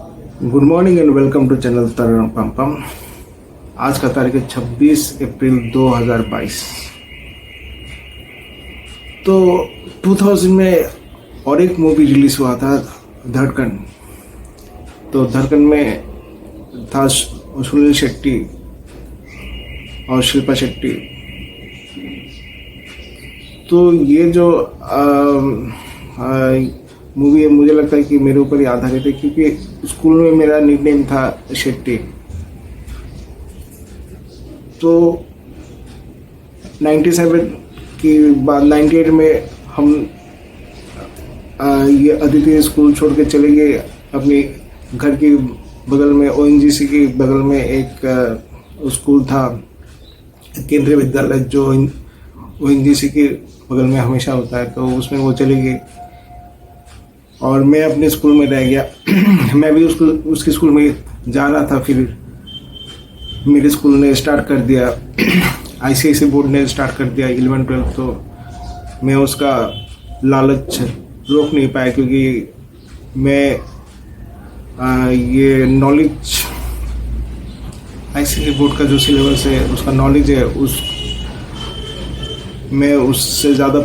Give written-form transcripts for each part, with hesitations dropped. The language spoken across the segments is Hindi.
Good morning and welcome to channel तरन पम पम। आज का तारीख है 26 अप्रैल 2022। तो 2000 में और एक मूवी रिलीज हुआ था, धड़कन। तो धड़कन में था सुनील शेट्टी और शिल्पा शेट्टी। तो ये जो मूवी है, मुझे लगता है कि मेरे ऊपर ही आधारित है, क्योंकि स्कूल में मेरा निकनेम था शेट्टी। तो 97 की बाद 98 में हम ये अदिति स्कूल छोड़ के चले गए। अपने घर के बगल में ONGC के बगल में एक स्कूल था, केंद्रीय विद्यालय, जो ONGC के बगल में हमेशा होता है। तो उसमें वो चले गए और मैं अपने स्कूल में रह गया। मैं भी उसके स्कूल में जा रहा था। फिर मेरे स्कूल ने स्टार्ट कर दिया, ICIC बोर्ड ने स्टार्ट कर दिया 11-12। तो मैं उसका लालच रोक नहीं पाया, क्योंकि मैं ये नॉलेज, ICIC बोर्ड का जो सिलेबस है, उसका नॉलेज है, मैं उससे ज़्यादा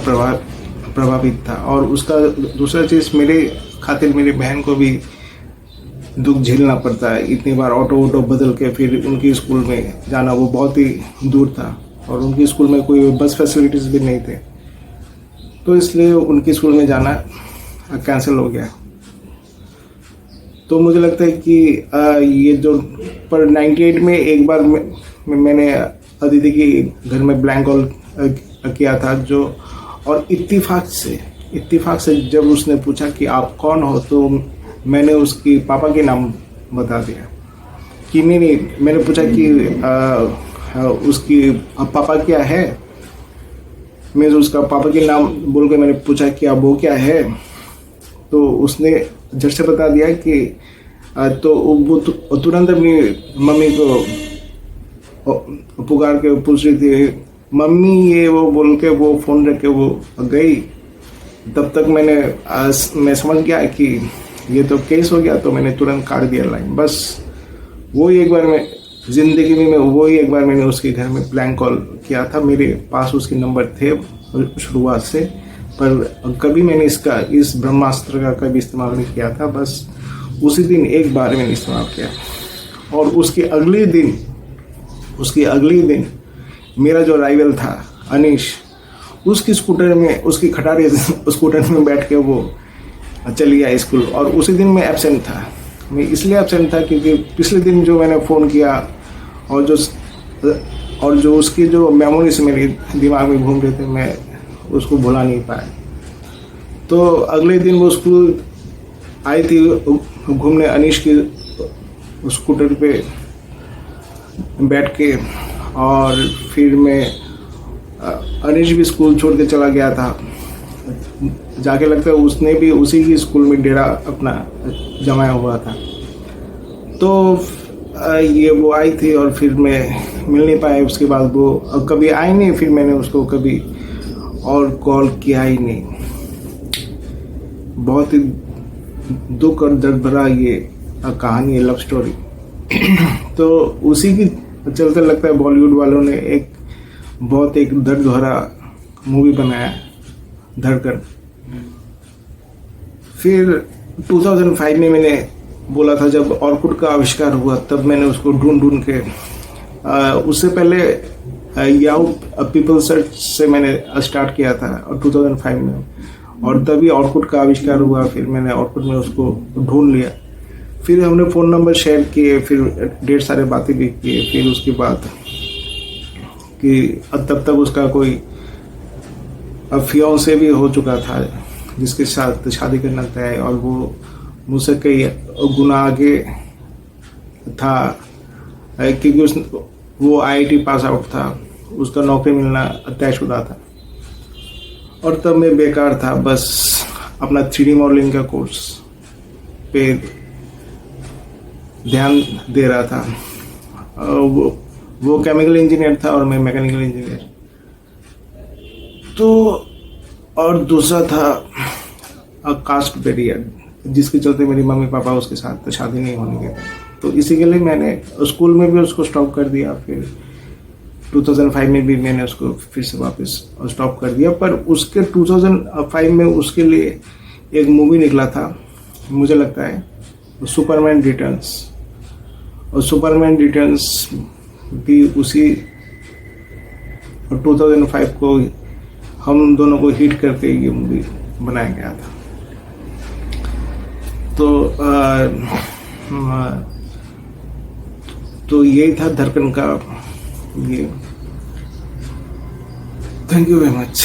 प्रभावित था। और उसका दूसरा चीज़, मेरे खातिर मेरी बहन को भी दुख झेलना पड़ता है। इतनी बार ऑटो बदल के फिर उनकी स्कूल में जाना, वो बहुत ही दूर था और उनकी स्कूल में कोई बस फैसिलिटीज़ भी नहीं थे। तो इसलिए उनकी स्कूल में जाना कैंसिल हो गया। तो मुझे लगता है कि ये जो पर 98 में एक बार मैंने अदिति के घर में ब्लैंक कॉल किया था, जो और इत्तेफाक से जब उसने पूछा कि आप कौन हो, तो मैंने उसकी पापा के नाम बता दिया। कि नहीं, मैंने पूछा कि उसकी पापा क्या है। मैं उसका पापा के नाम बोल के मैंने पूछा कि अब वो क्या है, तो उसने झट से बता दिया कि तो वो तुरंत अपनी मम्मी को पुकार के पूछ रही थी, मम्मी ये वो बोल के वो फ़ोन रख के वो गई। तब तक मैं समझ गया कि ये तो केस हो गया। तो मैंने तुरंत काट दिया लाइन। बस वो ही एक बार मैं ज़िंदगी में वही एक बार मैंने उसके घर में ब्लैंक कॉल किया था। मेरे पास उसके नंबर थे शुरुआत से, पर कभी मैंने इस ब्रह्मास्त्र का कभी इस्तेमाल नहीं किया था। बस उसी दिन एक बार मैंने इस्तेमाल किया। और उसके अगले दिन मेरा जो राइवल था अनीश, उसकी स्कूटर में, उसकी खटारी स्कूटर में बैठ के वो चल गया स्कूल। और उसी दिन मैं एब्सेंट था। मैं इसलिए एब्सेंट था क्योंकि पिछले दिन जो मैंने फ़ोन किया और जो उसकी जो मेमोरीज मेरे दिमाग में घूम रहे थे, मैं उसको भुला नहीं पाया। तो अगले दिन वो स्कूल आई थी घूमने, अनीश की स्कूटर पे बैठ के। और फिर मैं अनीश भी स्कूल छोड़ के चला गया था। जाके लगता है उसने भी उसी की स्कूल में डेरा अपना जमाया हुआ था। तो ये वो आई थी और फिर मैं मिल नहीं पाया। उसके बाद वो कभी आई नहीं, फिर मैंने उसको कभी और कॉल किया ही नहीं। बहुत ही दुख और दर्द भरा ये कहानी है, लव स्टोरी। तो उसी की चलते लगता है बॉलीवुड वालों ने एक दर्द भरा मूवी बनाया, धड़कन। फिर 2005 में मैंने बोला था, जब ऑर्कुट का आविष्कार हुआ, तब मैंने उसको ढूंढ के उससे पहले याहू पीपल सर्च से मैंने स्टार्ट किया था और 2005 में, और तभी ऑर्कुट का आविष्कार हुआ। फिर मैंने ऑर्कुट में उसको ढूंढ लिया। फिर हमने फ़ोन नंबर शेयर किए, फिर ढेर सारे बातें भी किए। फिर उसके बाद कि तब तक उसका कोई फियांसे भी हो चुका था, जिसके साथ शादी करना तय है। और वो मुझसे कई गुना आगे था, क्योंकि वो IIT पास आउट था, उसका नौकरी मिलना तयशुदा था। और तब मैं बेकार था, बस अपना 3D मॉडलिंग का कोर्स पे ध्यान दे रहा था। वो केमिकल इंजीनियर था और मैं मैकेनिकल इंजीनियर। तो और दूसरा था कास्ट बैरियर, जिसके चलते मेरी मम्मी पापा उसके साथ शादी नहीं होने देते। तो इसी के लिए मैंने स्कूल में भी उसको स्टॉप कर दिया। फिर 2005 में भी मैंने उसको फिर से वापस स्टॉप कर दिया। पर उसके 2005 में उसके लिए एक मूवी निकला था, मुझे लगता है सुपरमैन रिटर्न्स, और सुपरमैन रिटर्न्स भी उसी 2005 को हम दोनों को हिट करके ये मूवी बनाया गया था। तो यही था धड़कन का ये। Thank you very much.